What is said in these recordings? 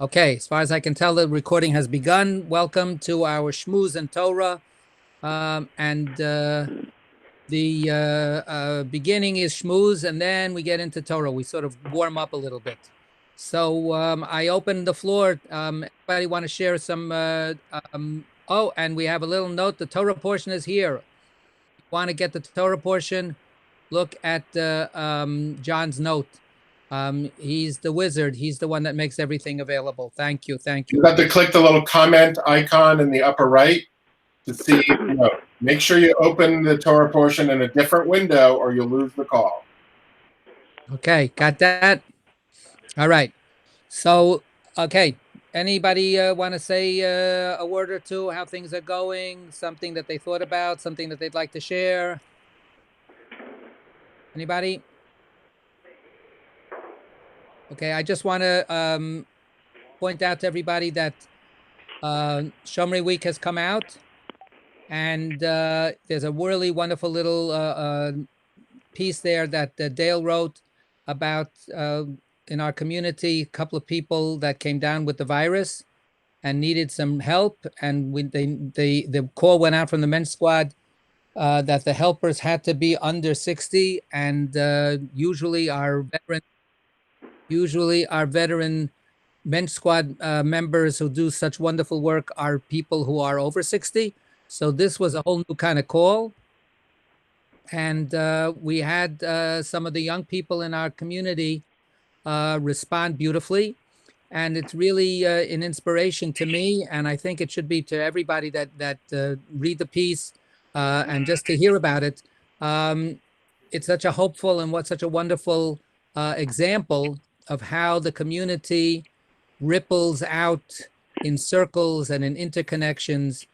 Okay, as far as I can tell, the recording has begun. Welcome to our Schmooze and Torah. The beginning is Schmooze, and then we get into Torah. We sort of warm up a little bit. So I open the floor. Anybody want to share some? Oh, and we have a little note. The Torah portion is here. If you want to get the Torah portion, look at John's note. He's the wizard. He's the one that makes everything available. Thank you. Thank you. You have to click the little comment icon in the upper right to see. Make sure you open the Torah portion in a different window or you'll lose the call. Okay, got that? All right. So, okay. Anybody want to say a word or two, how things are going, something that they thought about, something that they'd like to share? Anybody? Okay, I just want to point out to everybody that Shomrei Week has come out, and there's a really wonderful little piece there that Dale wrote about in our community, a couple of people that came down with the virus and needed some help, and the call went out from the men's squad that the helpers had to be under 60, and usually our veteran men's squad members who do such wonderful work are people who are over 60. So this was a whole new kind of call. And we had some of the young people in our community respond beautifully. And it's really an inspiration to me. And I think it should be to everybody that read the piece and just to hear about it. It's such a hopeful and such a wonderful example of how the community ripples out in circles and in interconnections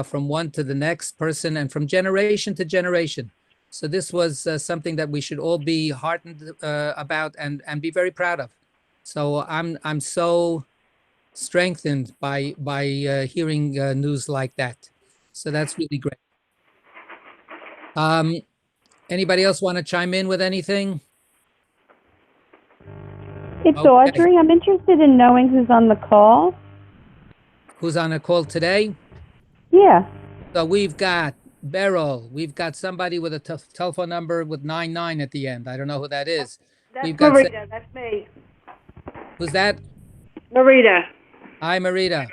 from one to the next person and from generation to generation. So this was something that we should all be heartened about and be very proud of. So I'm so strengthened by hearing news like that. So that's really great. Anybody else want to chime in with anything? It's Audrey. I'm interested in knowing who's on the call. Who's on the call today? Yeah. So we've got Beryl. We've got somebody with a telephone number with 99 at the end. I don't know who that is. That's Marita. That's me. Who's that? Marita. Hi, Marita.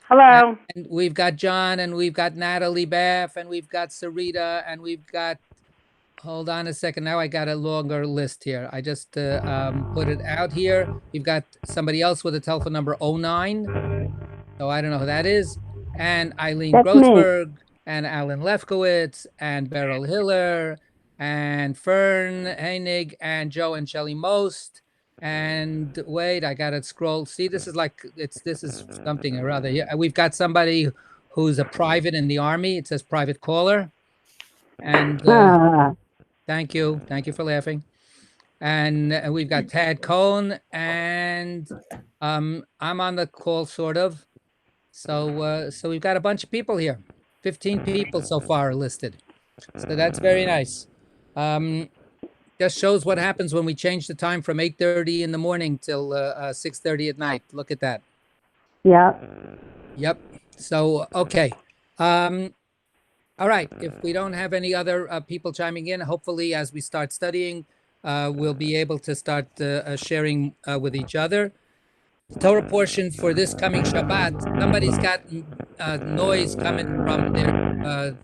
Hello. And we've got John, and we've got Natalie Baff, and we've got Sarita, and we've got, hold on a second. Now I got a longer list here. I just put it out here. We've got somebody else with a telephone number 09. So I don't know who that is. And Eileen Grossberg, and Alan Lefkowitz, and Beryl Hiller, and Fern Heinig, and Joe and Shelley Most. And wait, I gotta scroll. See, this is something or other. Yeah, we've got somebody who's a private in the Army. It says private caller. And thank you for laughing. And we've got Tad Cohn, and I'm on the call, sort of. So we've got a bunch of people here. 15 people so far are listed. So that's very nice. Just shows what happens when we change the time from 8:30 in the morning till 6:30 at night. Look at that. Yeah. Yep. So, okay. All right. If we don't have any other people chiming in, hopefully as we start studying, we'll be able to start sharing with each other. The Torah portion for this coming Shabbat, somebody's got noise coming from their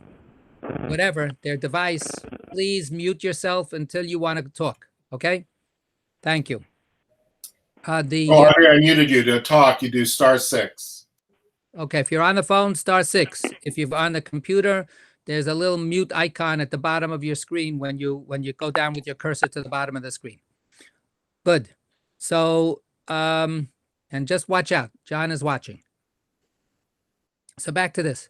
their device. Please mute yourself until you want to talk. Okay? Thank you. I muted you. To talk, you do *6. Okay, if you're on the phone, *6. If you're on the computer, there's a little mute icon at the bottom of your screen when you go down with your cursor to the bottom of the screen. Good. So, and just watch out. John is watching. So back to this.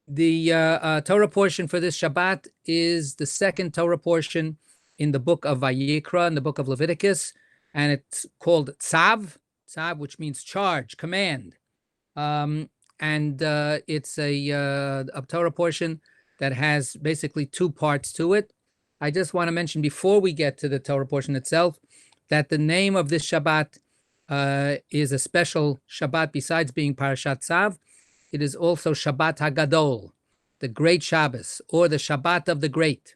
The Torah portion for this Shabbat is the second Torah portion in the book of Vayikra, in the book of Leviticus, and it's called Tzav, which means charge, command. It's a Torah portion that has basically two parts to it. I just want to mention before we get to the Torah portion itself that the name of this Shabbat is a special Shabbat besides being Parashat Tzav. It is also Shabbat HaGadol, the Great Shabbos, or the Shabbat of the Great.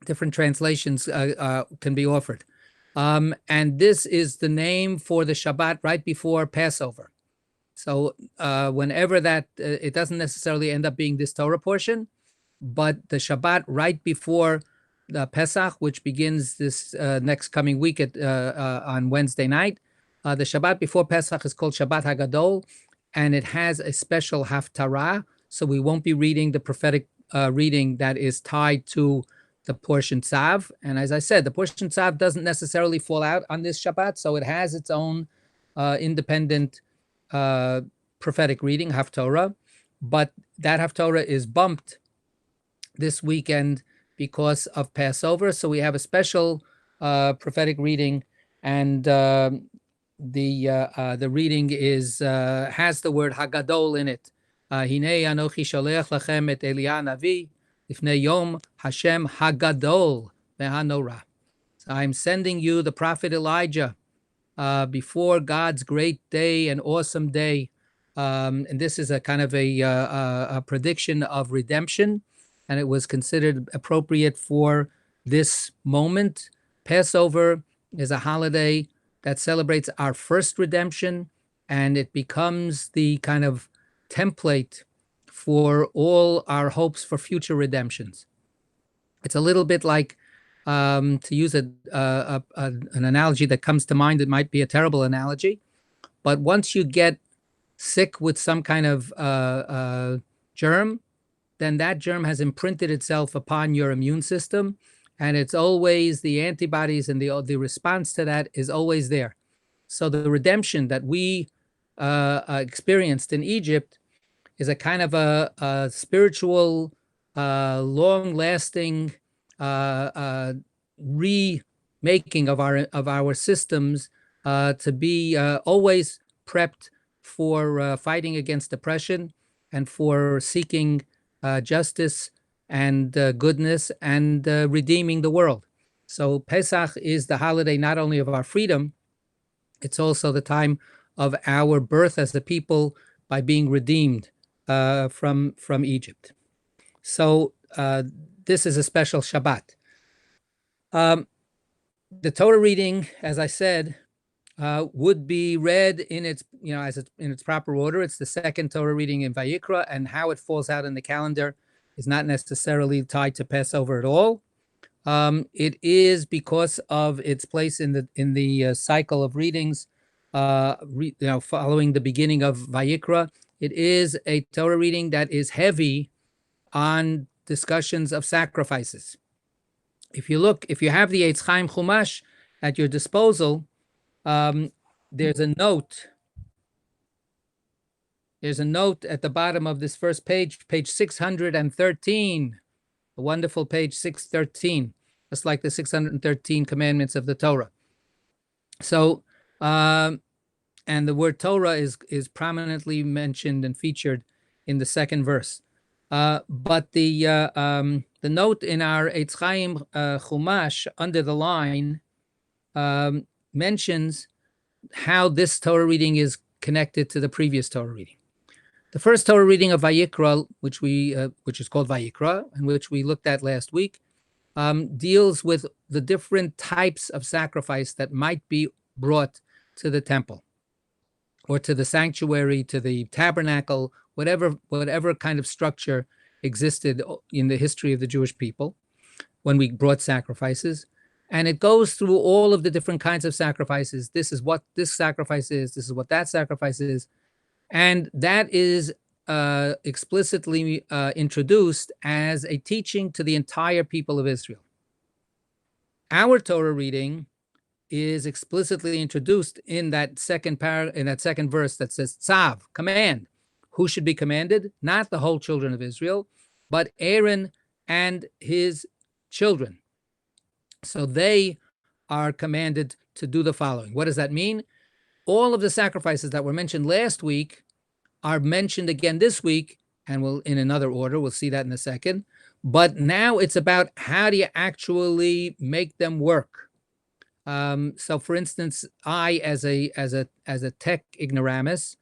Different translations can be offered. And this is the name for the Shabbat right before Passover. So whenever that, it doesn't necessarily end up being this Torah portion, but the Shabbat right before the Pesach, which begins this next coming week on Wednesday night, the Shabbat before Pesach is called Shabbat HaGadol, and it has a special haftarah. So we won't be reading the prophetic reading that is tied to the portion Tzav. And as I said, the portion Tzav doesn't necessarily fall out on this Shabbat, so it has its own independent prophetic reading, Haftorah, but that Haftorah is bumped this weekend because of Passover. So we have a special prophetic reading, and the reading is has the word HaGadol in it. Hinei anochi sholech lachem et Eliah Navi lifnei yom Hashem HaGadol veHanorah. So I'm sending you the prophet Elijah before God's great day and awesome day. And this is a kind of a prediction of redemption, and it was considered appropriate for this moment. Passover is a holiday that celebrates our first redemption, and it becomes the kind of template for all our hopes for future redemptions. It's a little bit like, to use an analogy that comes to mind, it might be a terrible analogy, but once you get sick with some kind of germ, then that germ has imprinted itself upon your immune system, and it's always the antibodies and the response to that is always there. So the redemption that we experienced in Egypt is a kind of a spiritual, long-lasting remaking of our systems to be always prepped for fighting against oppression and for seeking justice and goodness and redeeming the world. So Pesach is the holiday not only of our freedom, it's also the time of our birth as a people by being redeemed from Egypt. So this is a special Shabbat. The Torah reading, as I said, would be read in its, in its proper order. It's the second Torah reading in Vayikra, and how it falls out in the calendar is not necessarily tied to Passover at all. It is because of its place in the cycle of readings, following the beginning of Vayikra. It is a Torah reading that is heavy on discussions of sacrifices. If you have the Eitz Chaim Chumash at your disposal, there's a note. There's a note at the bottom of this first page, page 613, the wonderful page 613, just like the 613 commandments of the Torah. So, and the word Torah is prominently mentioned and featured in the second verse. But the note in our Eitz Chaim Chumash under the line mentions how this Torah reading is connected to the previous Torah reading. The first Torah reading of Vayikra, which is called Vayikra, and which we looked at last week, deals with the different types of sacrifice that might be brought to the temple, or to the sanctuary, to the tabernacle, whatever kind of structure existed in the history of the Jewish people when we brought sacrifices. And it goes through all of the different kinds of sacrifices. This is what this sacrifice is. This is what that sacrifice is. And that is explicitly introduced as a teaching to the entire people of Israel. Our Torah reading is explicitly introduced in that second verse that says Tzav, command. Who should be commanded? Not the whole children of Israel, but Aaron and his children. So they are commanded to do the following. What does that mean? All of the sacrifices that were mentioned last week are mentioned again this week, and we'll in another order. We'll see that in a second. But now it's about how do you actually make them work? So, for instance, I, as a tech ignoramus,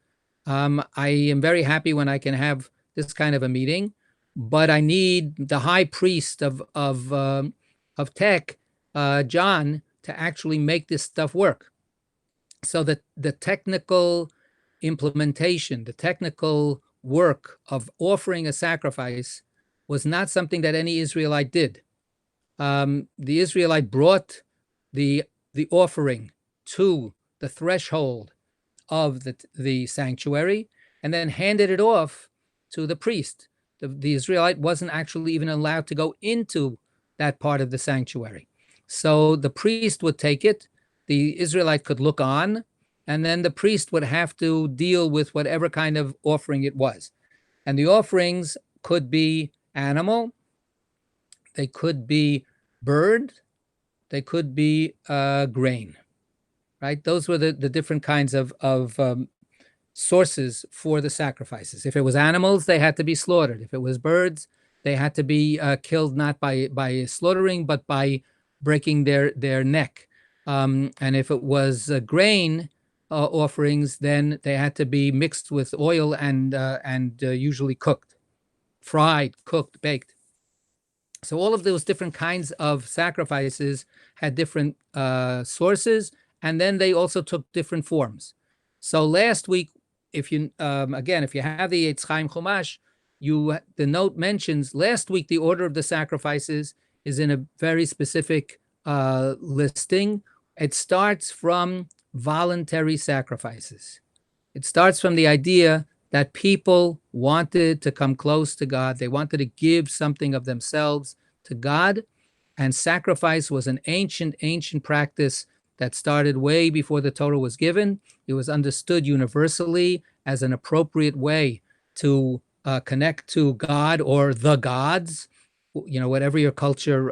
I am very happy when I can have this kind of a meeting, but I need the high priest of tech, John, to actually make this stuff work. So that the technical implementation, the technical work of offering a sacrifice was not something that any Israelite did. The Israelite brought the offering to the threshold of the sanctuary and then handed it off to the priest. The Israelite wasn't actually even allowed to go into that part of the sanctuary. So the priest would take it, the Israelite could look on, and then the priest would have to deal with whatever kind of offering it was. And the offerings could be animal, they could be bird, they could be grain, right? Those were the different kinds of sources for the sacrifices. If it was animals, they had to be slaughtered. If it was birds, they had to be killed not by slaughtering, but by breaking their neck. And if it was grain offerings, then they had to be mixed with oil and usually cooked, fried, cooked, baked. So all of those different kinds of sacrifices had different sources, and then they also took different forms. So last week, if you again, if you have the Eitz Chaim Chumash, the note mentions last week the order of the sacrifices is in a very specific listing. It starts from voluntary sacrifices. It starts from the idea that people wanted to come close to God. They wanted to give something of themselves to God, and sacrifice was an ancient practice that started way before the Torah was given. It was understood universally as an appropriate way to connect to God or the gods, whatever your culture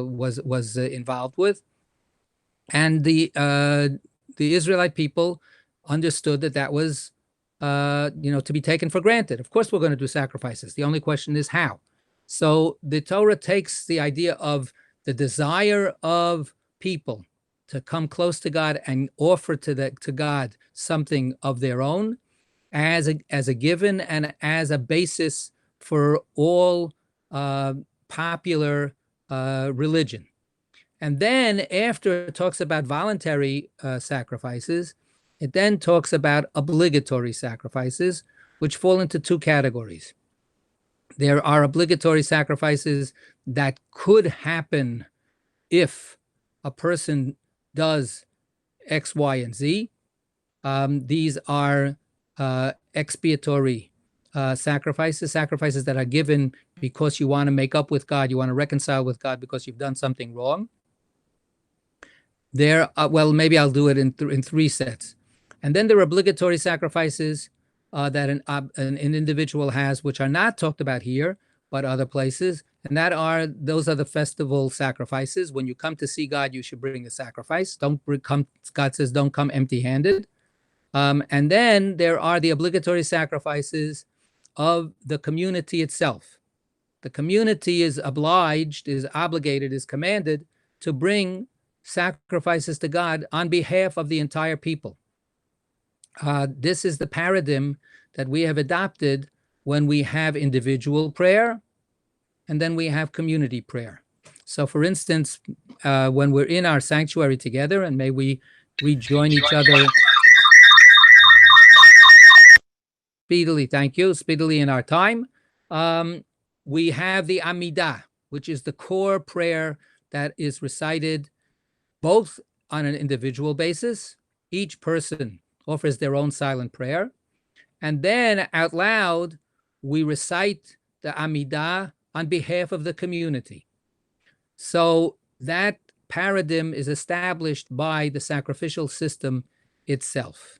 was involved with. And the Israelite people understood that was to be taken for granted. Of course, we're going to do sacrifices. The only question is how. So the Torah takes the idea of the desire of people to come close to God and offer to God something of their own as a given and as a basis for all popular religion. And then after it talks about voluntary sacrifices, it then talks about obligatory sacrifices, which fall into two categories. There are obligatory sacrifices that could happen if a person does X, Y, and Z. These are expiatory sacrifices that are given because you want to make up with God, you want to reconcile with God because you've done something wrong. Well, maybe I'll do it in three sets. And then there are obligatory sacrifices that an individual has, which are not talked about here, but other places. And those are the festival sacrifices. When you come to see God, you should bring a sacrifice. God says, don't come empty-handed. And then there are the obligatory sacrifices of the community itself. The community is obligated, is commanded to bring sacrifices to God on behalf of the entire people. This is the paradigm that we have adopted when we have individual prayer and then we have community prayer. So for instance, when we're in our sanctuary together, and may we rejoin each other speedily in our time, we have the Amidah, which is the core prayer that is recited both on an individual basis. Each person offers their own silent prayer. And then out loud, we recite the Amidah on behalf of the community. So that paradigm is established by the sacrificial system itself.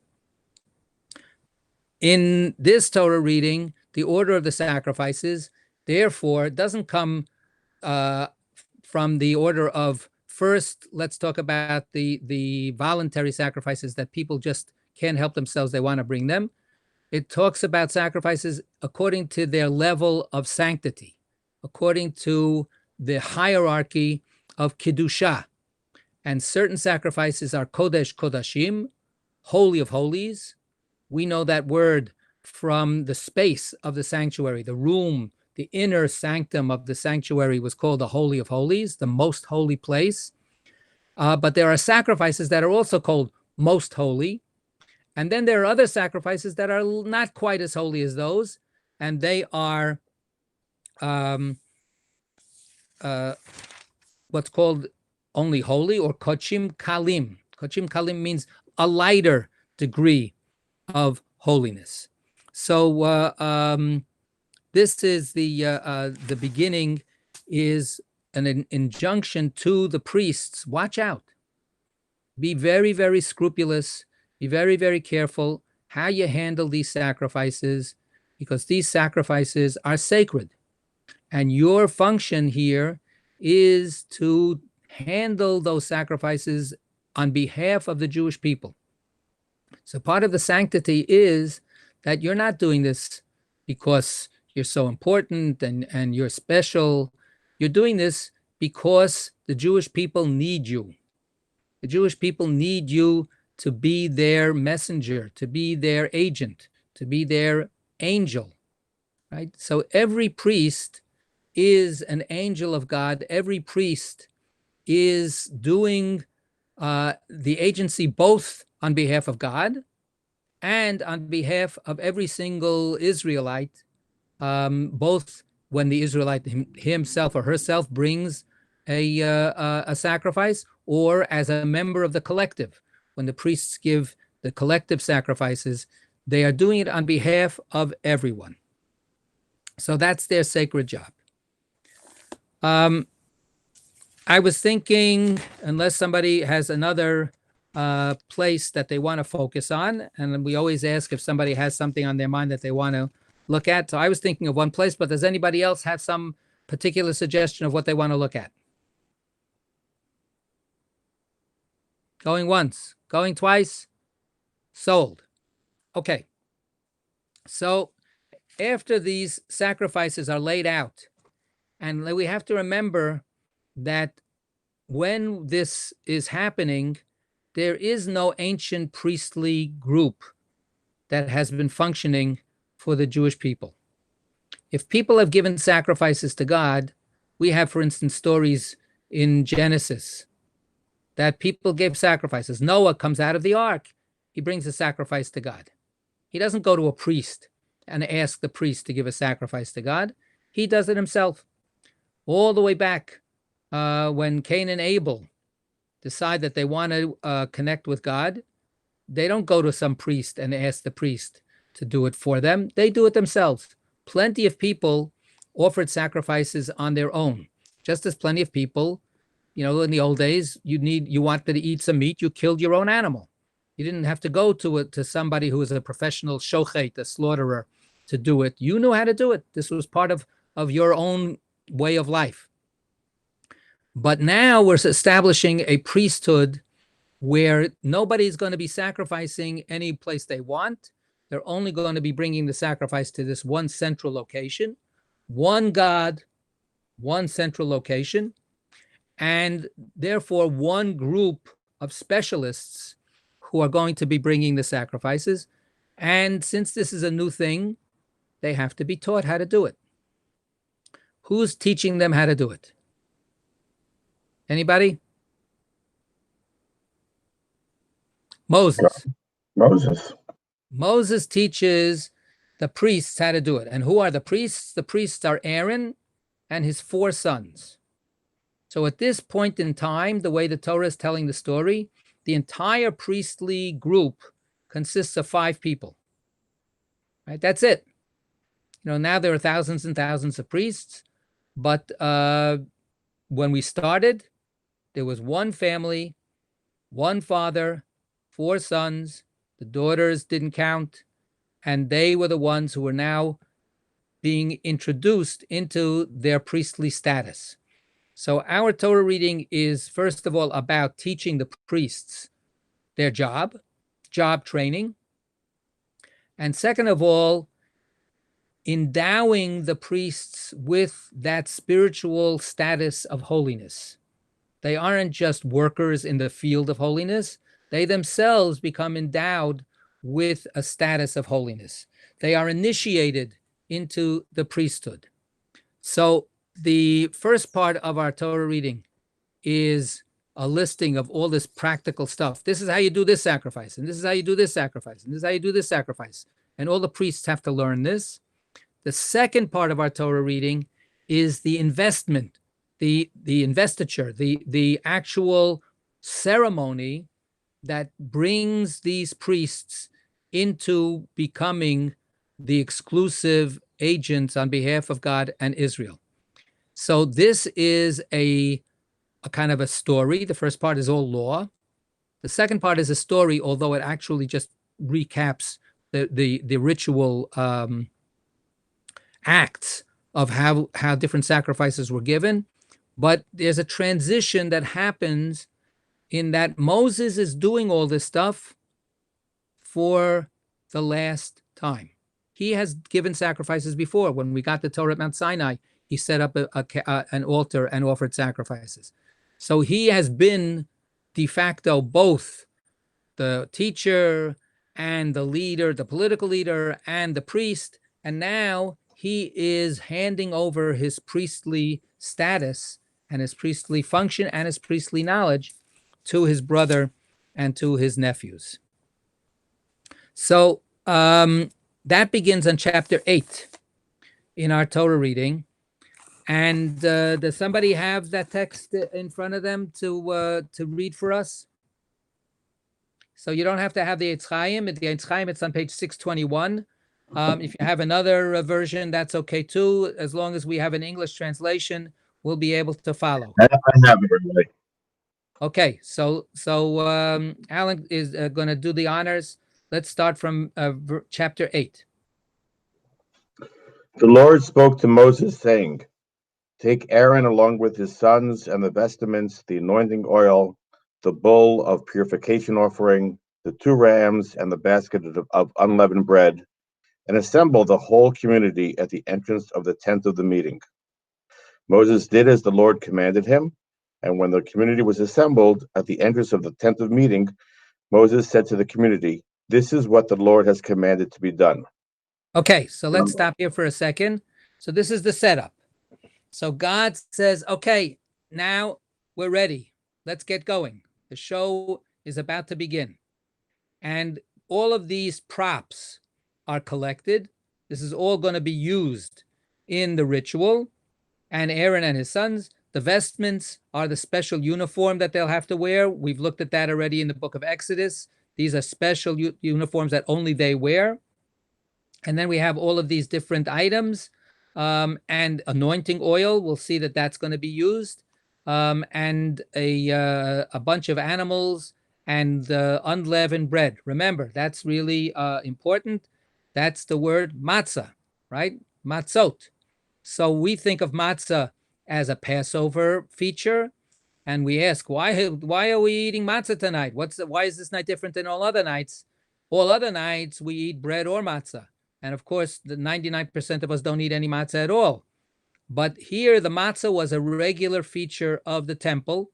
In this Torah reading, the order of the sacrifices, therefore, doesn't come from the order of first, let's talk about the voluntary sacrifices that people just can't help themselves, they want to bring them. It talks about sacrifices according to their level of sanctity, according to the hierarchy of Kedusha. And certain sacrifices are Kodesh Kodashim, Holy of Holies. We know that word from the space of the sanctuary, the room, the inner sanctum of the sanctuary was called the Holy of Holies, the most holy place. But there are sacrifices that are also called most holy. And then there are other sacrifices that are not quite as holy as those, and they are what's called only holy, or kochim kalim. Kochim kalim means a lighter degree of holiness. So this is the beginning is an injunction to the priests. Watch out. Be very, very scrupulous. Be very, very careful how you handle these sacrifices, because these sacrifices are sacred. And your function here is to handle those sacrifices on behalf of the Jewish people. So part of the sanctity is that you're not doing this because you're so important and you're special. You're doing this because the Jewish people need you. The Jewish people need you to be their messenger, to be their agent, to be their angel, right? So every priest is an angel of God. Every priest is doing the agency both on behalf of God and on behalf of every single Israelite, both when the Israelite himself or herself brings a sacrifice, or as a member of the collective. When the priests give the collective sacrifices, they are doing it on behalf of everyone. So that's their sacred job. I was thinking, unless somebody has another place that they want to focus on, and we always ask if somebody has something on their mind that they want to look at. So I was thinking of one place, but does anybody else have some particular suggestion of what they want to look at? Going once, going twice, sold. Okay. So after these sacrifices are laid out, and we have to remember that when this is happening, there is no ancient priestly group that has been functioning for the Jewish people. If people have given sacrifices to God, we have, for instance, stories in Genesis that people gave sacrifices. Noah comes out of the ark. He brings a sacrifice to God. He doesn't go to a priest and ask the priest to give a sacrifice to God. He does it himself. All the way back when Cain and Abel decide that they want to connect with God, they don't go to some priest and ask the priest to do it for them. They do it themselves. Plenty of people offered sacrifices on their own, just as plenty of people, in the old days, you wanted to eat some meat, you killed your own animal. You didn't have to go to somebody who was a professional shochet, a slaughterer, to do it. You knew how to do it. This was part of your own way of life. But now we're establishing a priesthood where nobody's going to be sacrificing any place they want. They're only going to be bringing the sacrifice to this one central location, one God, one central location, and therefore one group of specialists who are going to be bringing the sacrifices. And since this is a new thing, they have to be taught how to do it. Who's teaching them how to do it? Anybody? Moses. Moses teaches the priests how to do it. And who are the priests? The priests are Aaron and his 4 sons. So at this point in time, the way the Torah is telling the story, the entire priestly group consists of 5 people. Right? That's it. Now there are thousands and thousands of priests, but when we started, there was one family, one father, 4 sons. The daughters didn't count, and they were the ones who were now being introduced into their priestly status. So our Torah reading is, first of all, about teaching the priests their job training. And second of all, endowing the priests with that spiritual status of holiness. They aren't just workers in the field of holiness. They themselves become endowed with a status of holiness. They are initiated into the priesthood. So the first part of our Torah reading is a listing of all this practical stuff. This is how you do this sacrifice, and this is how you do this sacrifice, and this is how you do this sacrifice. And all the priests have to learn this. The second part of our Torah reading is the investment, the investiture, the actual ceremony that brings these priests into becoming the exclusive agents on behalf of God and Israel. So this is a kind of a story. The first part is all law. The second part is a story, although it actually just recaps the ritual acts of how different sacrifices were given. But there's a transition that happens in that Moses is doing all this stuff for the last time. He has given sacrifices before. When we got the Torah at Mount Sinai, he set up an altar and offered sacrifices. So he has been de facto both the teacher and the leader, the political leader and the priest. And now he is handing over his priestly status and his priestly function and his priestly knowledge to his brother and to his nephews. So that begins on chapter 8 in our Torah reading. And does somebody have that text in front of them to read for us? So you don't have to have the Eitz Chaim. The Eitz Chaim, it's on page 621. If you have another version, that's okay too. As long as we have an English translation, we'll be able to follow. I have it already. Okay, so Alan is going to do the honors. Let's start from chapter 8. The Lord spoke to Moses, saying, "Take Aaron along with his sons and the vestments, the anointing oil, the bull of purification offering, the 2 rams, and the basket of unleavened bread, and assemble the whole community at the entrance of the tent of the meeting." Moses did as the Lord commanded him, and when the community was assembled at the entrance of the tent of meeting, Moses said to the community, "This is what the Lord has commanded to be done." Okay, so let's stop here for a second. So this is the setup. So God says, okay, now we're ready. Let's get going. The show is about to begin. And all of these props are collected. This is all going to be used in the ritual. And Aaron and his sons, the vestments are the special uniform that they'll have to wear. We've looked at that already in the book of Exodus. These are special uniforms that only they wear. And then we have all of these different items and anointing oil. We'll see that that's going to be used. And a bunch of animals and unleavened bread. Remember, that's really important. That's the word matzah, right? Matzot. So we think of matzah as a Passover feature. And we ask, why are we eating matzah tonight? Why is this night different than all other nights? All other nights we eat bread or matzah. And of course, the 99% of us don't eat any matzah at all. But here, the matzah was a regular feature of the temple.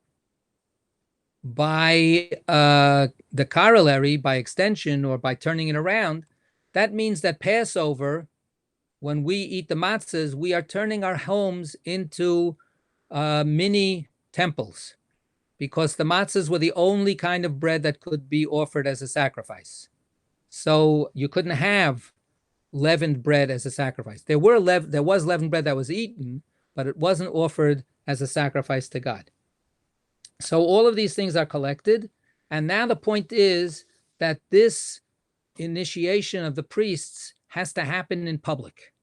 By the corollary, by extension, or by turning it around, that means that Passover, when we eat the matzahs, we are turning our homes into mini temples, because the matzahs were the only kind of bread that could be offered as a sacrifice. So you couldn't have leavened bread as a sacrifice. There was leavened bread that was eaten, but it wasn't offered as a sacrifice to God. So all of these things are collected. And now the point is that this initiation of the priests has to happen in public.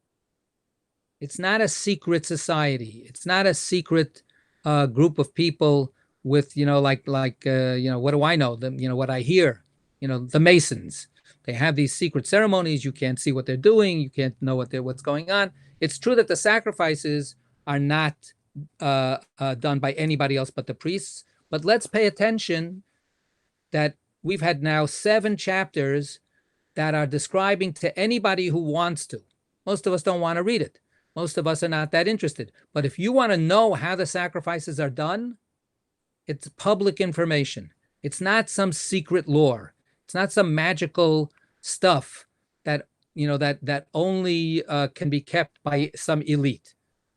It's not a secret society. It's not a secret group of people with, what do I know? What I hear, the Masons. They have these secret ceremonies. You can't see what they're doing. You can't know what's going on. It's true that the sacrifices are not done by anybody else but the priests. But let's pay attention that we've had now 7 chapters that are describing to anybody who wants to. Most of us don't want to read it. Most of us are not that interested. But if you want to know how the sacrifices are done, It's public information. It's not some secret lore. It's not some magical stuff that that only can be kept by some elite.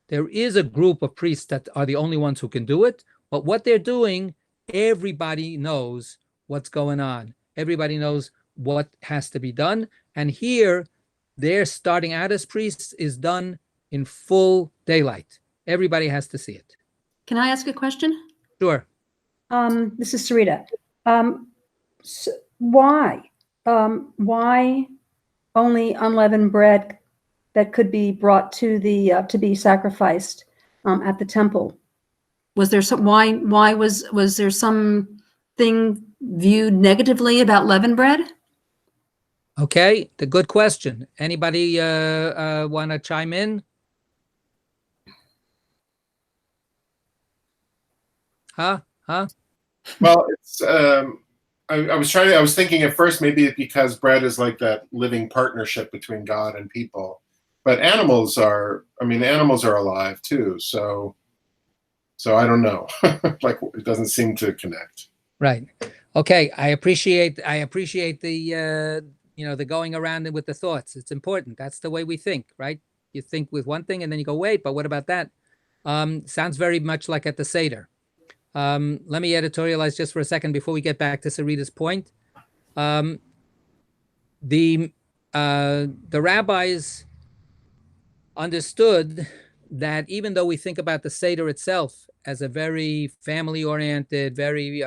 There is a group of priests that are the only ones who can do it, but what they're doing, everybody knows what's going on. Everybody knows what has to be done. And here, their starting out as priests is done in full daylight. Everybody has to see it. Can I ask a question? Sure. This is Sarita. Why only unleavened bread that could be brought to the to be sacrificed at the temple? Was there some why was there something viewed negatively about leavened bread? Okay, the good question. Anybody want to chime in? Huh? Well, it's I was thinking at first maybe it's because bread is like that living partnership between God and people, but animals are alive too. So I don't know. Like it doesn't seem to connect. Right. Okay. I appreciate the the going around with the thoughts. It's important. That's the way we think, right? You think with one thing and then you go, wait, but what about that? Sounds very much like at the Seder. Let me editorialize just for a second before we get back to Sarita's point. The rabbis understood that even though we think about the Seder itself as a very family-oriented, very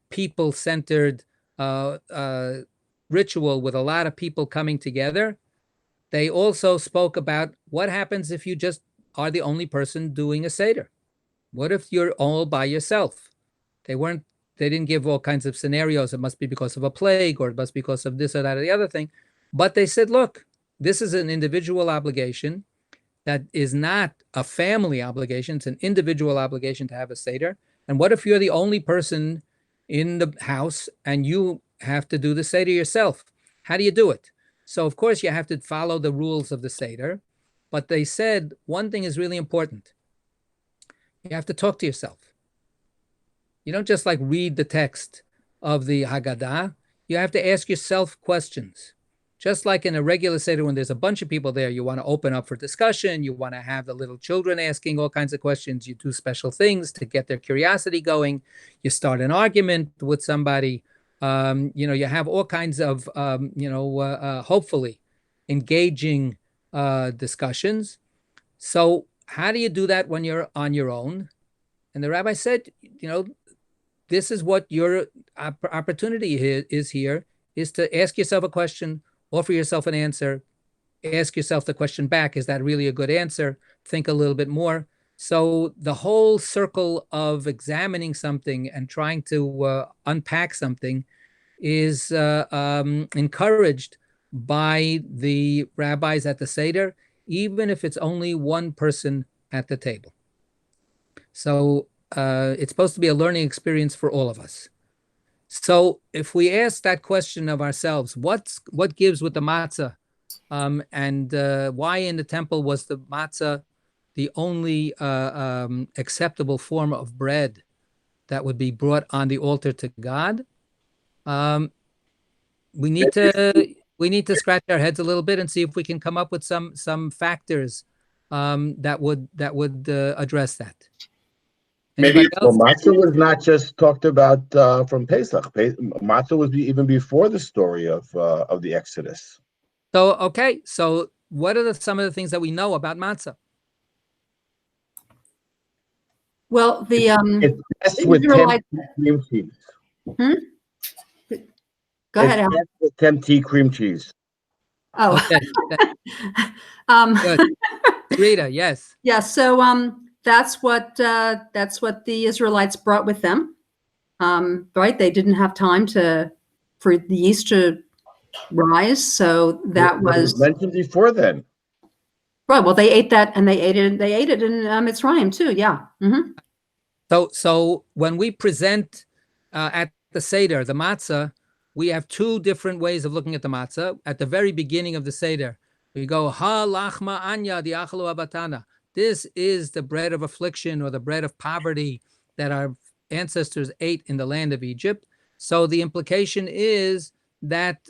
people-centered ritual with a lot of people coming together, they also spoke about what happens if you just are the only person doing a Seder. What if you're all by yourself? They didn't give all kinds of scenarios. It must be because of a plague, or it must be because of this or that or the other thing. But they said, look, this is an individual obligation that is not a family obligation. It's an individual obligation to have a Seder. And what if you're the only person in the house and you have to do the Seder yourself? How do you do it? So, of course, you have to follow the rules of the Seder. But they said one thing is really important. You have to talk to yourself. You don't just like read the text of the Haggadah. You have to ask yourself questions. Just like in a regular Seder, when there's a bunch of people there, you want to open up for discussion. You want to have the little children asking all kinds of questions. You do special things to get their curiosity going. You start an argument with somebody. You have all kinds of, hopefully engaging discussions. So how do you do that when you're on your own? And the rabbi said, this is what your opportunity is here, is to ask yourself a question, offer yourself an answer, ask yourself the question back, is that really a good answer? Think a little bit more. So the whole circle of examining something and trying to unpack something is encouraged by the rabbis at the Seder, even if it's only one person at the table. So it's supposed to be a learning experience for all of us. So if we ask that question of ourselves, what gives with the matzah, and why in the temple was the matzah the only acceptable form of bread that would be brought on the altar to God? We need to scratch our heads a little bit and see if we can come up with some factors that would address that. Maybe Well, matzah was not just talked about from Pesach. Matzah was even before the story of the Exodus. So okay, so what are some of the things that we know about matzah? Well, the It's best with Israelite- 10 cream cheese. Go ahead, It's Al. best with 10 cream cheese. Oh, Okay. Good. Rita, yes. yeah. So that's what the Israelites brought with them. Right? They didn't have time for the yeast to rise, so that It was mentioned before then. right. Well, they ate that, and they ate it in Mitzrayim too. Yeah. Mm-hmm. So when we present at the Seder the matzah, we have two different ways of looking at the matzah. At the very beginning of the Seder, we go, Ha lachma anya diachalu abatana. This is the bread of affliction or the bread of poverty that our ancestors ate in the land of Egypt. So the implication is that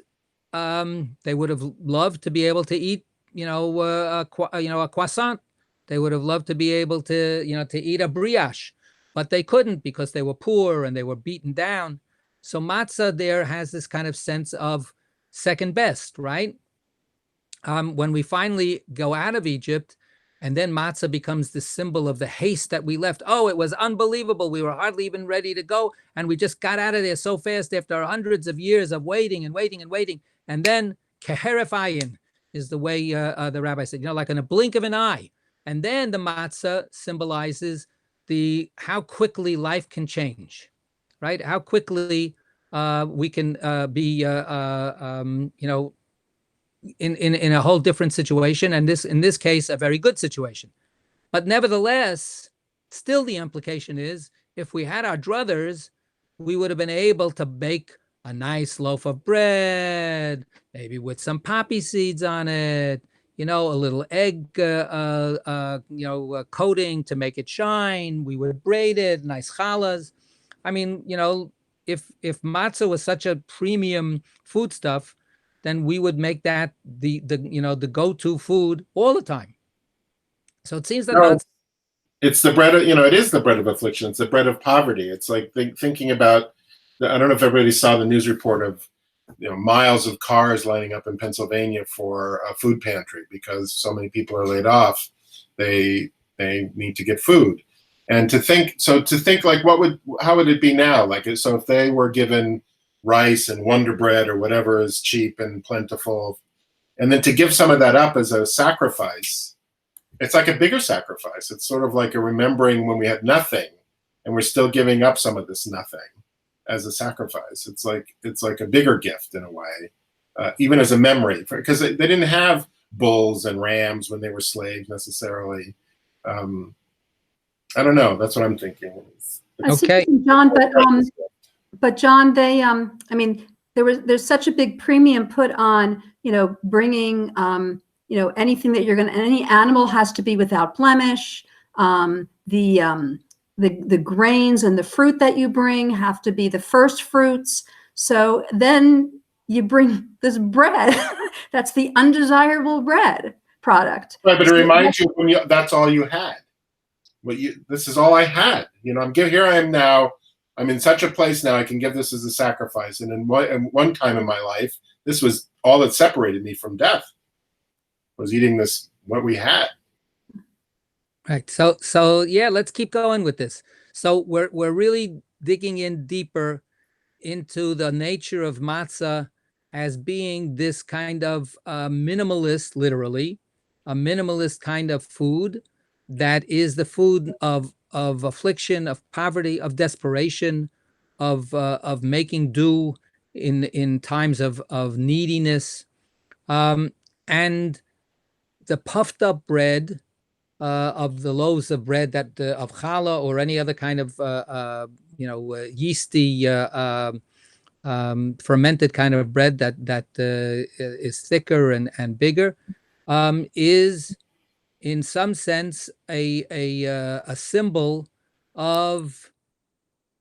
they would have loved to be able to eat, a croissant. They would have loved to be able to, to eat a brioche, but they couldn't because they were poor and they were beaten down. So matzah there has this kind of sense of second best, right? When we finally go out of Egypt, and then matzah becomes the symbol of the haste that we left. Oh, it was unbelievable. We were hardly even ready to go. And we just got out of there so fast after hundreds of years of waiting and waiting and waiting. And then keheref ayin is the way the rabbi said, like in a blink of an eye. And then the matzah symbolizes how quickly life can change, right? How quickly we can be, in a whole different situation, and in this case, a very good situation. But nevertheless, still the implication is, if we had our druthers, we would have been able to bake a nice loaf of bread, maybe with some poppy seeds on it, a little egg, coating to make it shine. We would braid it, nice challahs. I mean, if matzah was such a premium foodstuff, then we would make that the go-to food all the time. So it seems that it's the bread of, it is the bread of affliction. It's the bread of poverty. It's like thinking about, I don't know if everybody saw the news report of, miles of cars lining up in Pennsylvania for a food pantry because so many people are laid off. They need to get food. And to think like, how would it be now? Like, so if they were given rice and Wonder Bread or whatever is cheap and plentiful, and then to give some of that up as a sacrifice, it's like a bigger sacrifice. It's sort of like a remembering when we had nothing and we're still giving up some of this nothing as a sacrifice. It's like a bigger gift in a way, even as a memory, because they didn't have bulls and rams when they were slaves necessarily. I don't know. That's what I'm thinking. Okay, John, but John, they, there's such a big premium put on, bringing, anything that any animal has to be without blemish. The grains and the fruit that you bring have to be the first fruits. So then you bring this bread, that's the undesirable bread product. Right, but it reminds you that's all you had. This is all I had. Here I am now. I'm in such a place now, I can give this as a sacrifice. And in one time in my life, this was all that separated me from death, was eating what we had. Right. So yeah, let's keep going with this. So we're really digging in deeper into the nature of matzah as being this kind of minimalist, literally, a minimalist kind of food that is the food of affliction, of poverty, of desperation, of making do in times of neediness, and the puffed up bread of the loaves of bread that of challah or any other kind of yeasty fermented kind of bread that is thicker and bigger, is in some sense a symbol of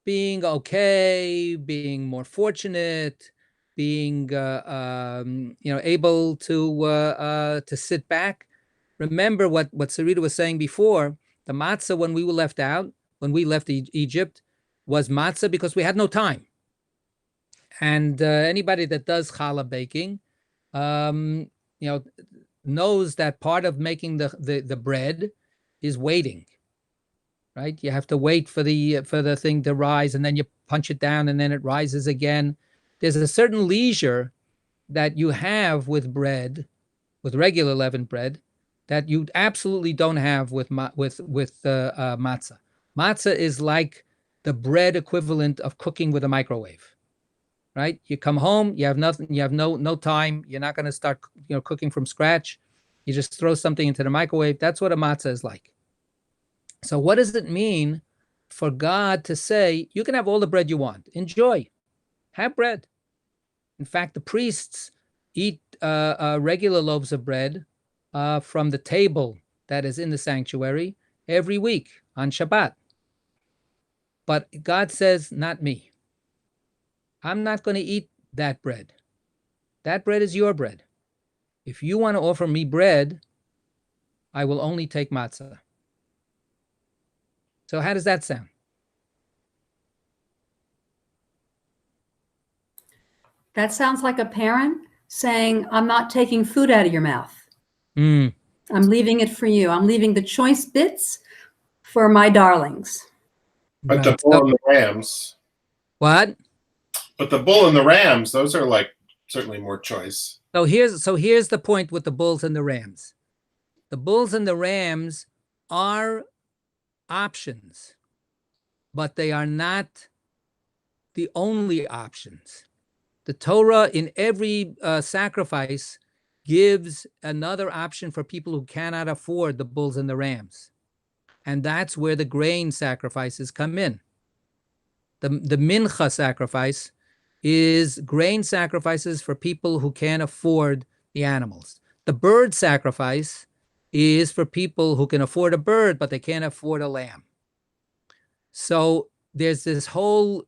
being okay, being more fortunate, being able to sit back. Remember what Sarita was saying before. The matzah when we left Egypt, was matzah because we had no time. And anybody that does challah baking, knows that part of making the bread is waiting, right? You have to wait for the thing to rise, and then you punch it down, and then it rises again. There's a certain leisure that you have with bread, with regular leavened bread, that you absolutely don't have with matzah. Matzah is like the bread equivalent of cooking with a microwave, right? You come home, you have nothing, you have no time. You're not going to start, cooking from scratch. You just throw something into the microwave. That's what a matzah is like. So what does it mean for God to say, you can have all the bread you want, enjoy, have bread? In fact, the priests eat regular loaves of bread from the table that is in the sanctuary every week on Shabbat. But God says, not me. I'm not going to eat that bread. That bread is your bread. If you want to offer me bread, I will only take matzah. So how does that sound? That sounds like a parent saying, I'm not taking food out of your mouth. Mm. I'm leaving it for you. I'm leaving the choice bits for my darlings. But the Right. bull So, and the rams. what? But the bull and the rams, those are like certainly more choice. So here's the point with the bulls and the rams. The bulls and the rams are options, but they are not the only options. The Torah in every sacrifice gives another option for people who cannot afford the bulls and the rams. And that's where the grain sacrifices come in. The mincha sacrifice is grain sacrifices for people who can't afford the animals. The bird sacrifice is for people who can afford a bird, but they can't afford a lamb. So there's this whole,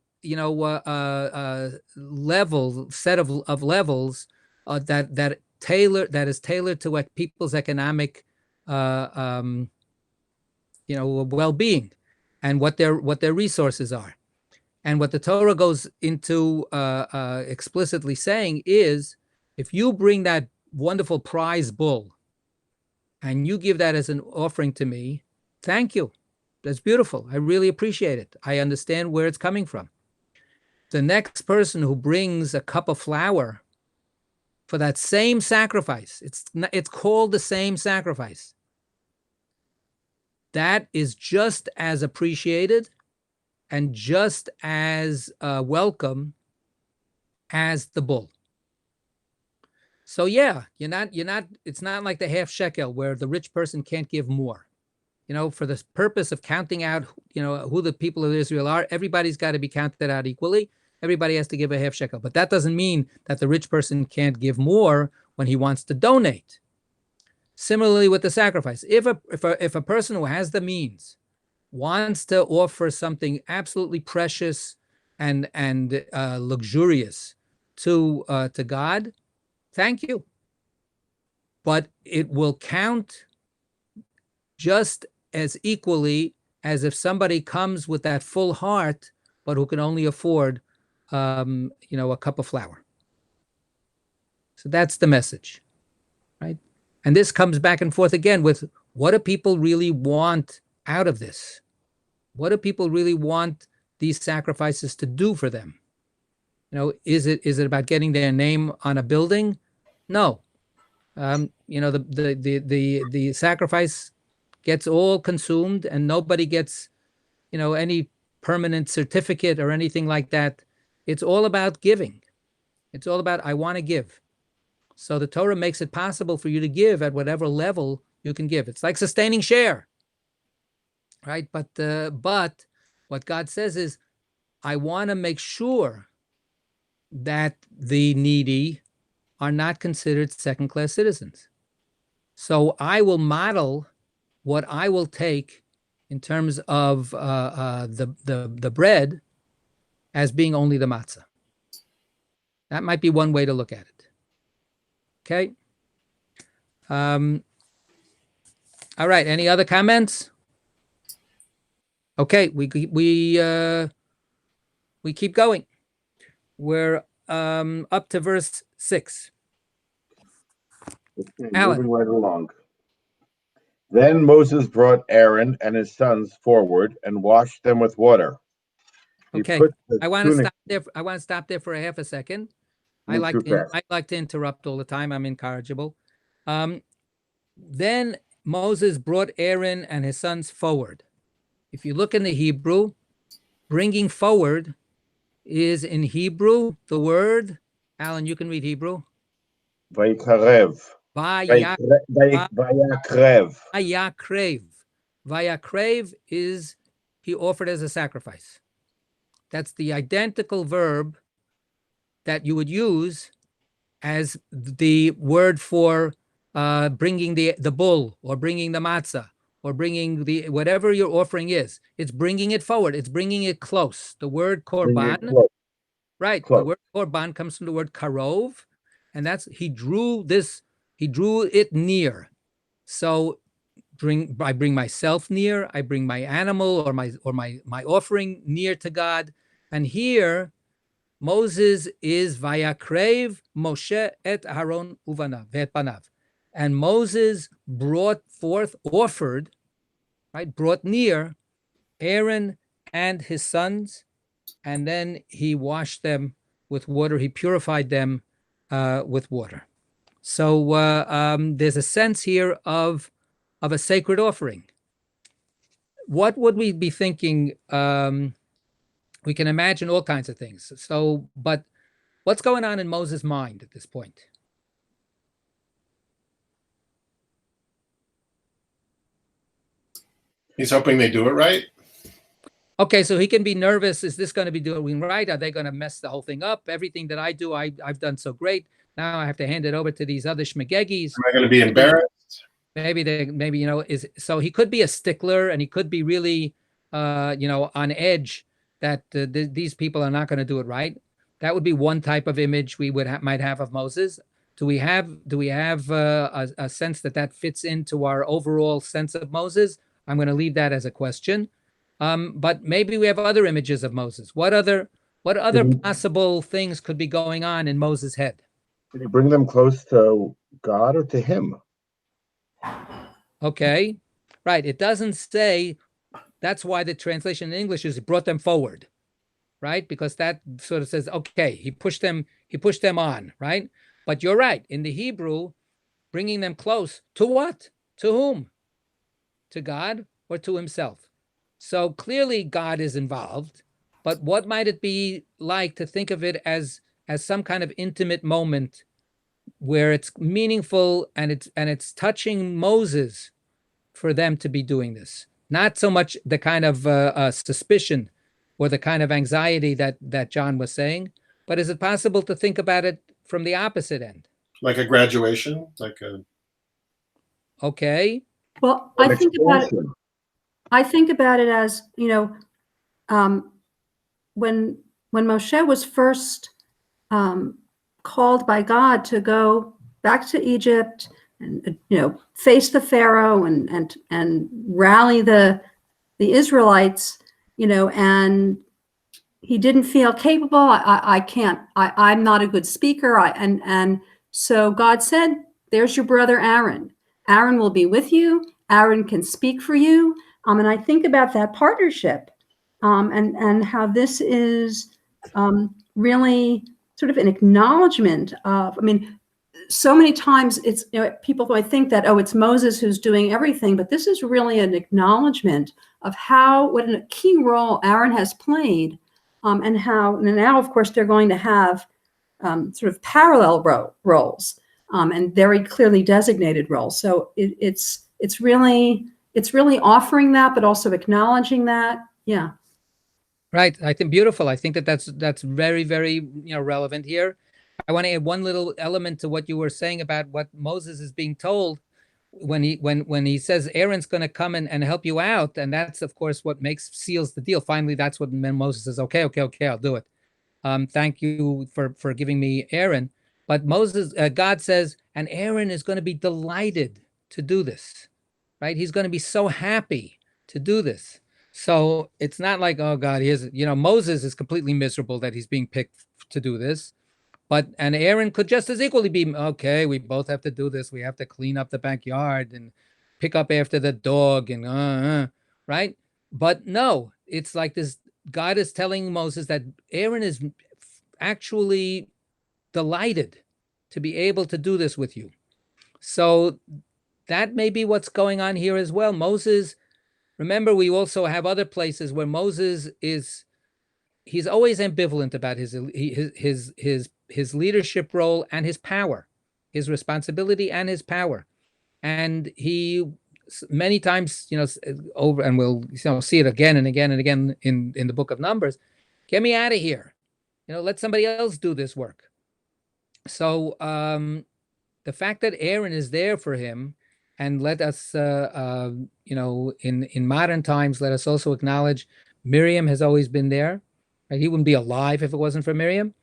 set of levels that is tailored to what people's economic, well-being, and what their resources are. And what the Torah goes into explicitly saying is, if you bring that wonderful prize bull and you give that as an offering to me, thank you. That's beautiful. I really appreciate it. I understand where it's coming from. The next person who brings a cup of flour for that same sacrifice, it's called the same sacrifice. That is just as appreciated and just as welcome as the bull. So yeah, it's not like the half shekel where the rich person can't give more. For the purpose of counting out, who the people of Israel are, everybody's got to be counted out equally. Everybody has to give a half shekel. But that doesn't mean that the rich person can't give more when he wants to donate. Similarly with the sacrifice. If a person who has the means wants to offer something absolutely precious and luxurious to God, thank you. But it will count just as equally as if somebody comes with that full heart, but who can only afford, a cup of flour. So that's the message, right? And this comes back and forth again with, what do people really want out of this? What do people really want these sacrifices to do for them? Is it about getting their name on a building? No. The sacrifice gets all consumed and nobody gets, any permanent certificate or anything like that. It's all about giving. It's all about, I want to give. So the Torah makes it possible for you to give at whatever level you can give. It's like sustaining share, right? But what God says is, I want to make sure that the needy are not considered second-class citizens. So I will model what I will take in terms of the bread as being only the matzah. That might be one way to look at it. Okay. All right. Any other comments? Okay. We keep going. We're up to verse 6. Okay, Alan. moving right along. Then Moses brought Aaron and his sons forward and washed them with water. He Okay. put the I want to tunic- stop there. I want to stop there for a half a second. I Move like too to fast. interrupt all the time. I'm incorrigible. Then Moses brought Aaron and his sons forward. If you look in the Hebrew, bringing forward is in Hebrew the word, Alan, you can read Hebrew. Vayikarev. Vayakrev. Vayakrev. Vayakrev is he offered as a sacrifice. That's the identical verb that you would use as the word for bringing the bull or bringing the matzah or bringing the whatever your offering is. It's bringing it forward. It's bringing it close. The word Bring it korban, close. right? The Close. word korban comes from the word karov, and that's he drew it near. So I bring myself near, I bring my animal or my offering near to God. And here Moses is vayakrev Moshe et Aaron uvanav vet banav. And Moses brought forth, offered, right, brought near Aaron and his sons, and then he washed them with water. He purified them with water. So there's a sense here of a sacred offering. What would we be thinking? We can imagine all kinds of things. So, but what's going on in Moses' mind at this point? He's hoping they do it right. Okay, so he can be nervous. Is this going to be doing right? Are they going to mess the whole thing up? Everything that I do, I've done so great. Now I have to hand it over to these other schmegegis. Am I going to be embarrassed? Maybe so he could be a stickler, and he could be really on edge that these people are not going to do it right. That would be one type of image we might have of Moses. Do we have a sense that fits into our overall sense of Moses? I'm going to leave that as a question. But maybe we have other images of Moses. What other possible things could be going on in Moses' head? Did he bring them close to God or to him? Okay, right. It doesn't say. That's why the translation in English is it brought them forward, right? Because that sort of says, okay, he pushed them on, right? But you're right. In the Hebrew, bringing them close to what? To whom? To God or to himself? So clearly God is involved, but what might it be like to think of it as some kind of intimate moment where it's meaningful and it's touching Moses for them to be doing this? Not so much the kind of suspicion or the kind of anxiety that John was saying, but is it possible to think about it from the opposite end? Like a graduation? Okay. Well, I think about it as, when Moshe was first called by God to go back to Egypt and face the Pharaoh and rally the Israelites, and he didn't feel capable. I can't. I'm not a good speaker. And so God said, "There's your brother Aaron. Aaron will be with you. Aaron can speak for you." And I think about that partnership, and how this is really sort of an acknowledgement of. I mean, so many times it's people might think that it's Moses who's doing everything, but this is really an acknowledgement of what a key role Aaron has played, and now of course they're going to have sort of parallel roles, and very clearly designated roles. So it's really offering that, but also acknowledging that. Yeah. Right. I think beautiful. I think that's very, very relevant here. I want to add one little element to what you were saying about what Moses is being told when he says Aaron's going to come and help you out, and that's of course what seals the deal. Finally, that's what Moses says. Okay, I'll do it. Thank you for giving me Aaron. But God says, and Aaron is going to be delighted to do this, right? He's going to be so happy to do this. So it's not like, oh God, Moses is completely miserable that he's being picked to do this. And Aaron could just as equally be, okay, we both have to do this. We have to clean up the backyard and pick up after the dog and right? But no, it's like this. God is telling Moses that Aaron is actually delighted to be able to do this with you. So that may be what's going on here as well. Moses, remember, we also have other places where Moses he's always ambivalent about his leadership role and his power, his responsibility and his power. And he many times, over, and we'll see it again and again and again in the book of Numbers, get me out of here. Let somebody else do this work. So the fact that Aaron is there for him And let us, in modern times, let us also acknowledge Miriam has always been there. Right? He wouldn't be alive if it wasn't for Miriam.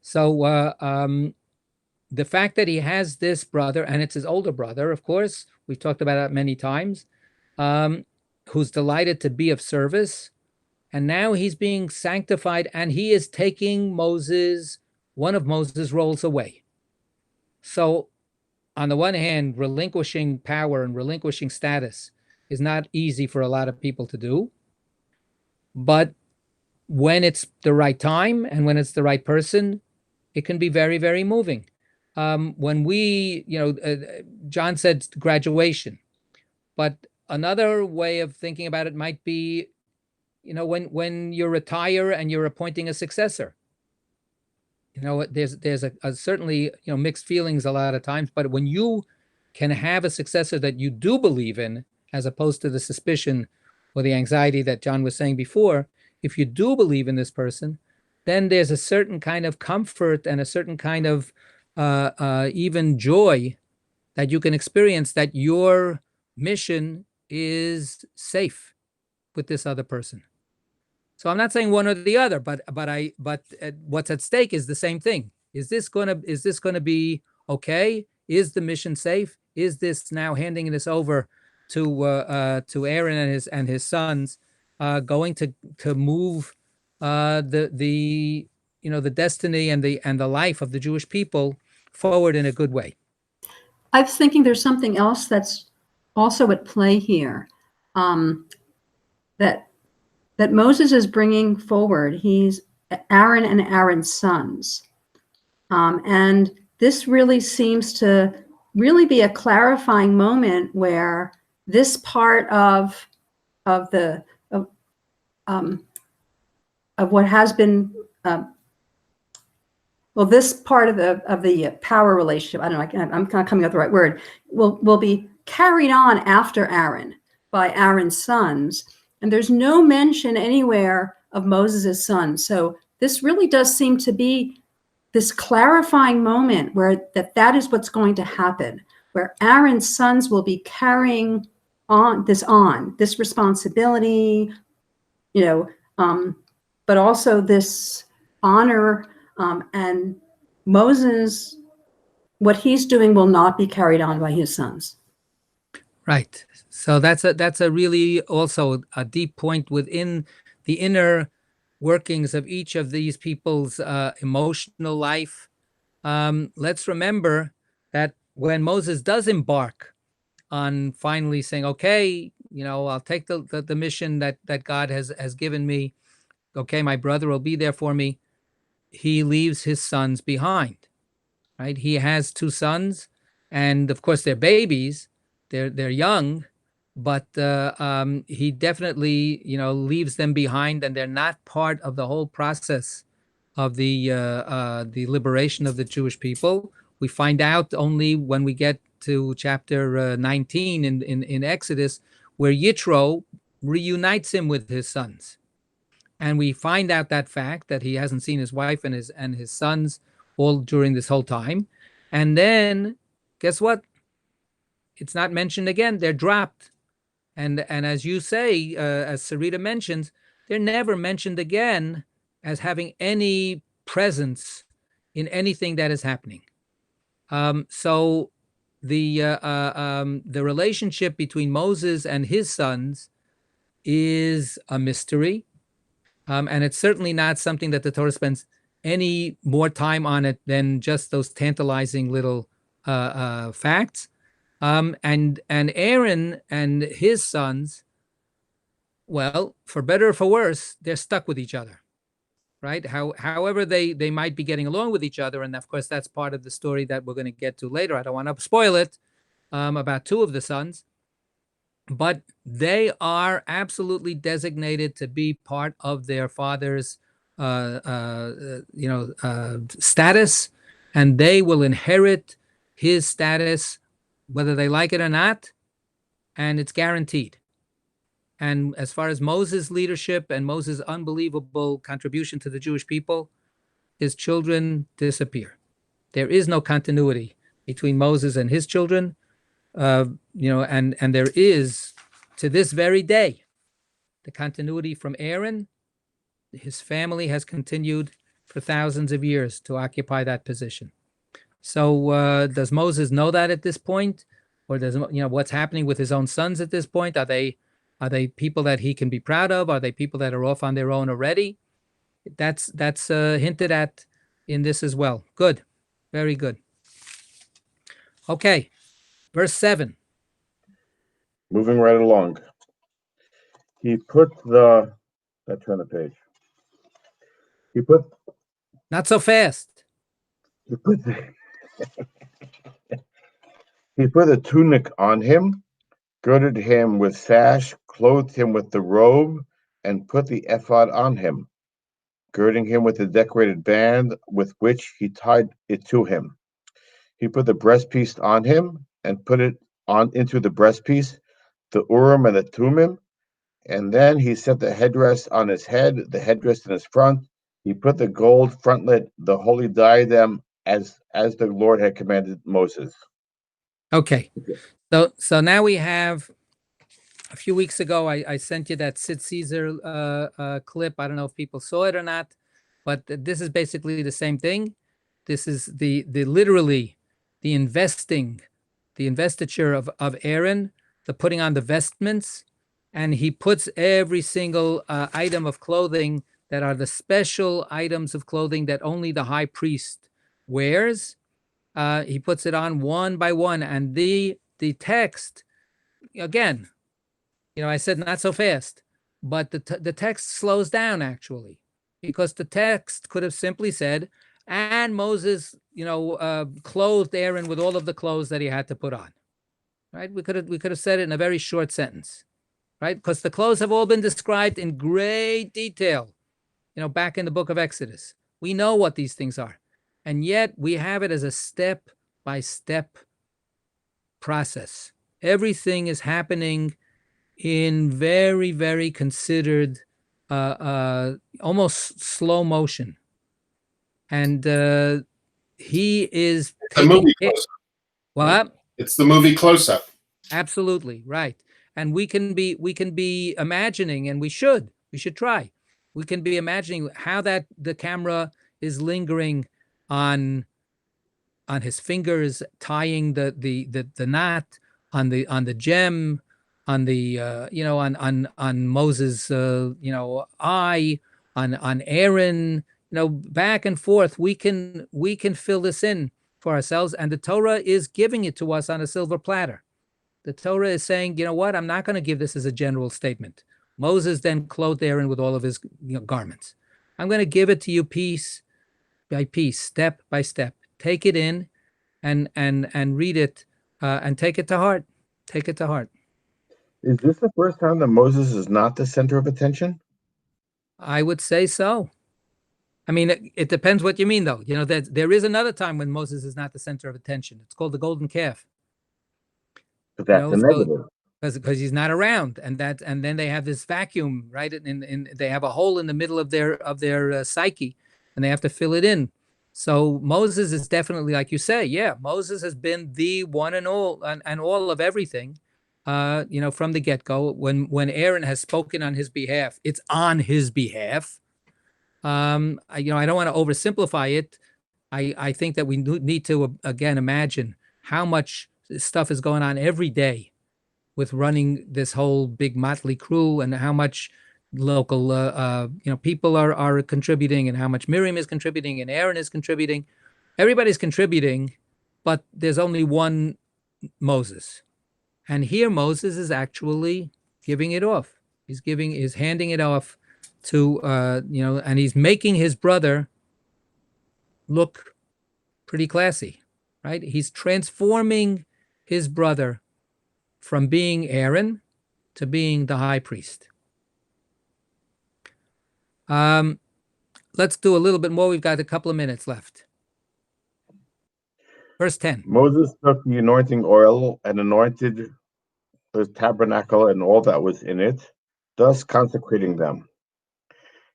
So the fact that he has this brother, and it's his older brother, of course, we've talked about that many times, who's delighted to be of service. And now he's being sanctified, and he is taking one of Moses' roles away. So on the one hand, relinquishing power and relinquishing status is not easy for a lot of people to do. But when it's the right time and when it's the right person, it can be very, very moving. When John said graduation, but another way of thinking about it might be, when you retire and you're appointing a successor. There's a certainly, mixed feelings a lot of times, but when you can have a successor that you do believe in, as opposed to the suspicion or the anxiety that John was saying before, if you do believe in this person, then there's a certain kind of comfort and a certain kind of even joy that you can experience, that your mission is safe with this other person. So I'm not saying one or the other, but what's at stake is the same thing. Is this gonna be okay? Is the mission safe? Is this now handing this over to Aaron and his sons going to move the destiny and the life of the Jewish people forward in a good way? I was thinking there's something else that's also at play here, that Moses is bringing forward. He's Aaron and Aaron's sons. And this really seems to really be a clarifying moment where this part of what has been, this part of the power relationship, I don't know, I'm kind of coming up with the right word, will be carried on after Aaron by Aaron's sons. And there's no mention anywhere of Moses' son. So this really does seem to be this clarifying moment where that is what's going to happen, where Aaron's sons will be carrying on this responsibility, but also this honor, and Moses, what he's doing will not be carried on by his sons. Right. So that's a really also a deep point within the inner workings of each of these people's emotional life. Let's remember that when Moses does embark on finally saying, okay, I'll take the mission that God has given me. Okay, my brother will be there for me. He leaves his sons behind, right? He has two sons, and of course they're babies. They're young, but he definitely, leaves them behind, and they're not part of the whole process of the liberation of the Jewish people. We find out only when we get to chapter 19 in Exodus, where Yitro reunites him with his sons, and we find out that fact that he hasn't seen his wife and his sons all during this whole time, and then guess what? It's not mentioned again. They're dropped. And as you say, as Sarita mentions, they're never mentioned again as having any presence in anything that is happening. So the relationship between Moses and his sons is a mystery. And it's certainly not something that the Torah spends any more time on it than just those tantalizing little facts. And Aaron and his sons, well, for better or for worse, they're stuck with each other, right? However they might be getting along with each other, and of course that's part of the story that we're going to get to later. I don't want to spoil it about two of the sons, but they are absolutely designated to be part of their father's, status, and they will inherit his status whether they like it or not, and it's guaranteed. And as far as Moses' leadership and Moses' unbelievable contribution to the Jewish people, his children disappear. There is no continuity between Moses and his children. and there is, to this very day, the continuity from Aaron. His family has continued for thousands of years to occupy that position. So does Moses know that at this point? Or does, what's happening with his own sons at this point? Are they people that he can be proud of? Are they people that are off on their own already? That's hinted at in this as well. Good. Very good. Okay. Verse 7. Moving right along. He put the, let's turn the page. Not so fast. He put a tunic on him, girded him with sash, clothed him with the robe, and put the ephod on him, girding him with the decorated band with which he tied it to him. He put the breastpiece on him and put it on into the breastpiece, the Urim and the Thummim, and then he set the headdress on his head, the headdress in his front. He put the gold frontlet, the holy diadem, as the Lord had commanded Moses. Okay. So now we have, a few weeks ago, I sent you that Sid Caesar clip. I don't know if people saw it or not, but this is basically the same thing. This is the literally the investiture of Aaron, the putting on the vestments, and he puts every single item of clothing that are the special items of clothing that only the high priest wears. He puts it on one by one, and the text, again, I said not so fast, but the text slows down actually, because the text could have simply said, and Moses, clothed Aaron with all of the clothes that he had to put on. Right? We could have said it in a very short sentence, right? Because the clothes have all been described in great detail, back in the book of Exodus. We know what these things are. And yet we have it as a step-by-step process. Everything is happening in very, very considered, almost slow motion. And he is The movie close-up. What? It's the movie close-up. Absolutely, right. And we can be imagining, and we should try. We can be imagining how that the camera is lingering on his fingers, tying the knot, on the gem, on the on Moses' eye, on Aaron, back and forth. We can fill this in for ourselves, and the Torah is giving it to us on a silver platter. The Torah is saying, what? I'm not going to give this as a general statement. Moses then clothed Aaron with all of his garments. I'm going to give it to you piece by piece, step by step. Take it in and read it and take it to heart. Take it to heart. Is this the first time that Moses is not the center of attention? I would say so. I mean, it depends what you mean, though. That there is another time when Moses is not the center of attention. It's called the golden calf. But that's a negative. Because he's not around, and then they have this vacuum, right? And they have a hole in the middle of their psyche, and they have to fill it in. So Moses is definitely, like you say, yeah, Moses has been the one and all and all of everything, from the get-go. When Aaron has spoken on his behalf, it's on his behalf. I don't want to oversimplify it. I think that we need to again imagine how much stuff is going on every day with running this whole big motley crew, and how much local people are contributing, and how much Miriam is contributing, and Aaron is contributing. Everybody's contributing, but there's only one Moses. And here Moses is actually giving it off. He's handing it off to and he's making his brother look pretty classy, right? He's transforming his brother from being Aaron to being the high priest. Let's do a little bit more. We've got a couple of minutes left. Verse 10. Moses took the anointing oil and anointed the tabernacle and all that was in it, thus consecrating them.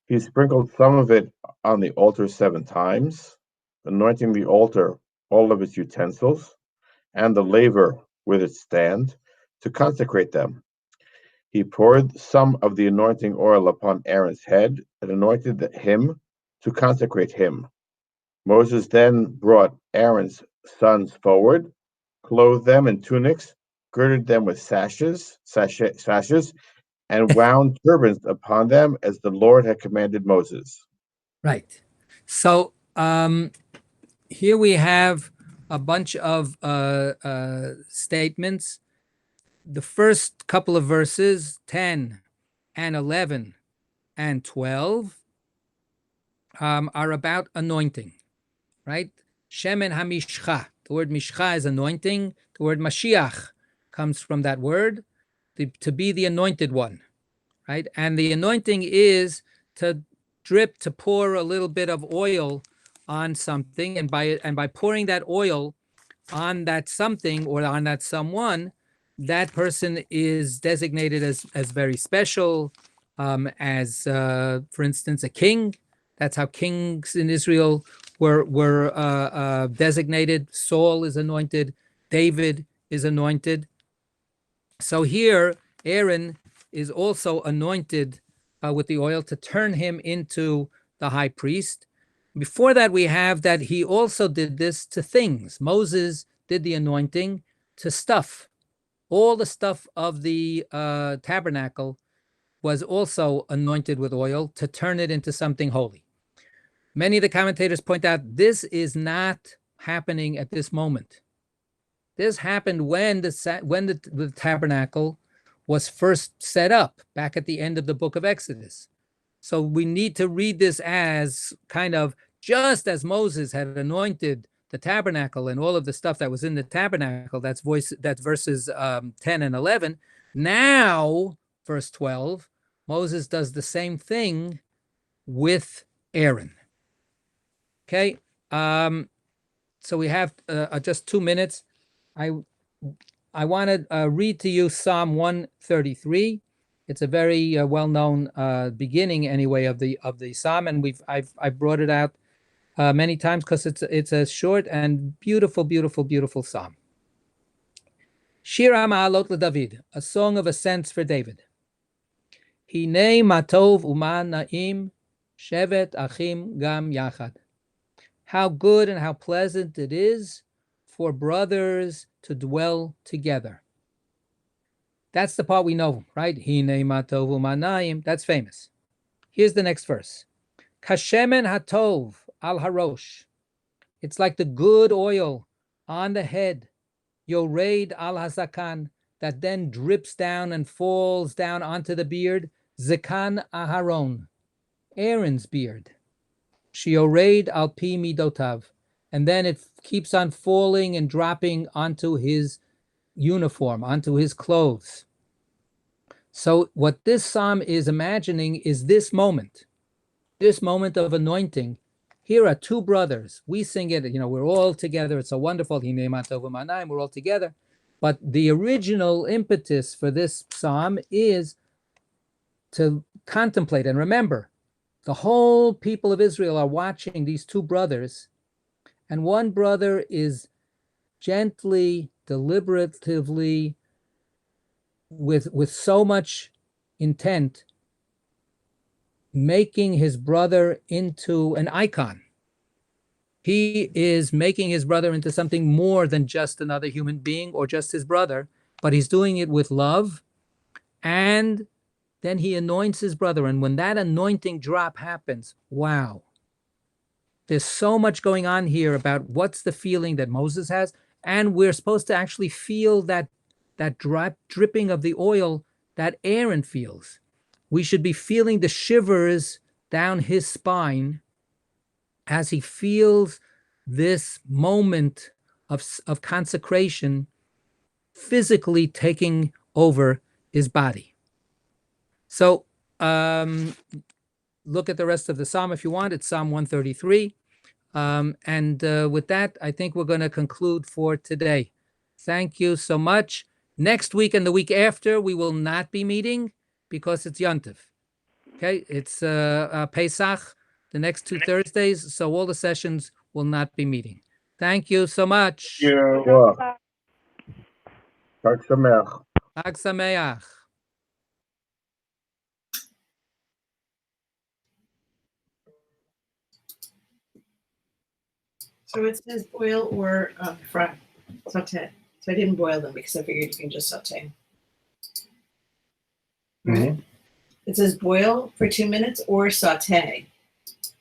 He sprinkled some of it on the altar 7 times, anointing the altar, all of its utensils, and the laver, with its stand, to consecrate them. He poured some of the anointing oil upon Aaron's head and anointed him to consecrate him. Moses then brought Aaron's sons forward, clothed them in tunics, girded them with sashes, and wound turbans upon them as the Lord had commanded Moses. Right. So here we have a bunch of statements. The first couple of verses, 10 and 11 and 12, are about anointing, right? Shemen hamishcha. The word mishcha is anointing. The word Mashiach comes from that word, to be the anointed one, right? And the anointing is to drip, to pour a little bit of oil on something, and by pouring that oil on that something or on that someone, that person is designated as very special, as for instance a king. That's how kings in Israel were designated. Saul is anointed, David is anointed. So here Aaron is also anointed with the oil to turn him into the high priest. Before that, we have that he also did this to things. Moses did the anointing to stuff. All the stuff of the tabernacle was also anointed with oil to turn it into something holy. Many of the commentators point out this is not happening at this moment. This happened when the tabernacle was first set up back at the end of the book of Exodus. So we need to read this as kind of just as Moses had anointed the tabernacle and all of the stuff that was in the tabernacle. That's verses 10 and 11. Now, verse 12, Moses does the same thing with Aaron. Okay, so we have just 2 minutes. I want to read to you Psalm 133. It's a very well-known beginning, anyway, of the psalm, and I've brought it out many times because it's a short and beautiful, beautiful, beautiful psalm. Shir HaMa'alot LeDavid, a song of ascents for David. Hinei matov uman na'im, shevet achim gam yachad. How good and how pleasant it is for brothers to dwell together. That's the part we know, right? Hinei matov uman na'im. That's famous. Here's the next verse. Kashemen hatov al harosh. It's like the good oil on the head. Yored al hazakan, that then drips down and falls down onto the beard. Zakan Aharon, Aaron's beard. Shiored al pi midotav, and then it keeps on falling and dropping onto his uniform, onto his clothes. So what this psalm is imagining is this moment of anointing. Here are two brothers. We sing it, we're all together. It's so wonderful. We're all together. But the original impetus for this psalm is to contemplate and remember the whole people of Israel are watching these two brothers, and one brother is gently, deliberatively, with so much intent, making his brother into an icon. He is making his brother into something more than just another human being or just his brother, but he's doing it with love. And then he anoints his brother. And when that anointing drop happens, wow, there's so much going on here about what's the feeling that Moses has. And we're supposed to actually feel that dripping of the oil that Aaron feels. We should be feeling the shivers down his spine as he feels this moment of consecration physically taking over his body. So look at the rest of the psalm if you want. It's Psalm 133. And with that, I think we're going to conclude for today. Thank you so much. Next week and the week after, we will not be meeting because it's Yontif. Okay, it's Pesach, the next 2 Thursdays, so all the sessions will not be meeting. Thank you so much. Yeah. Well, Chag Sameach. Chag Sameach. So it says boil or fry, saute. So I didn't boil them because I figured you can just saute. Mhm. It says boil for 2 minutes or saute.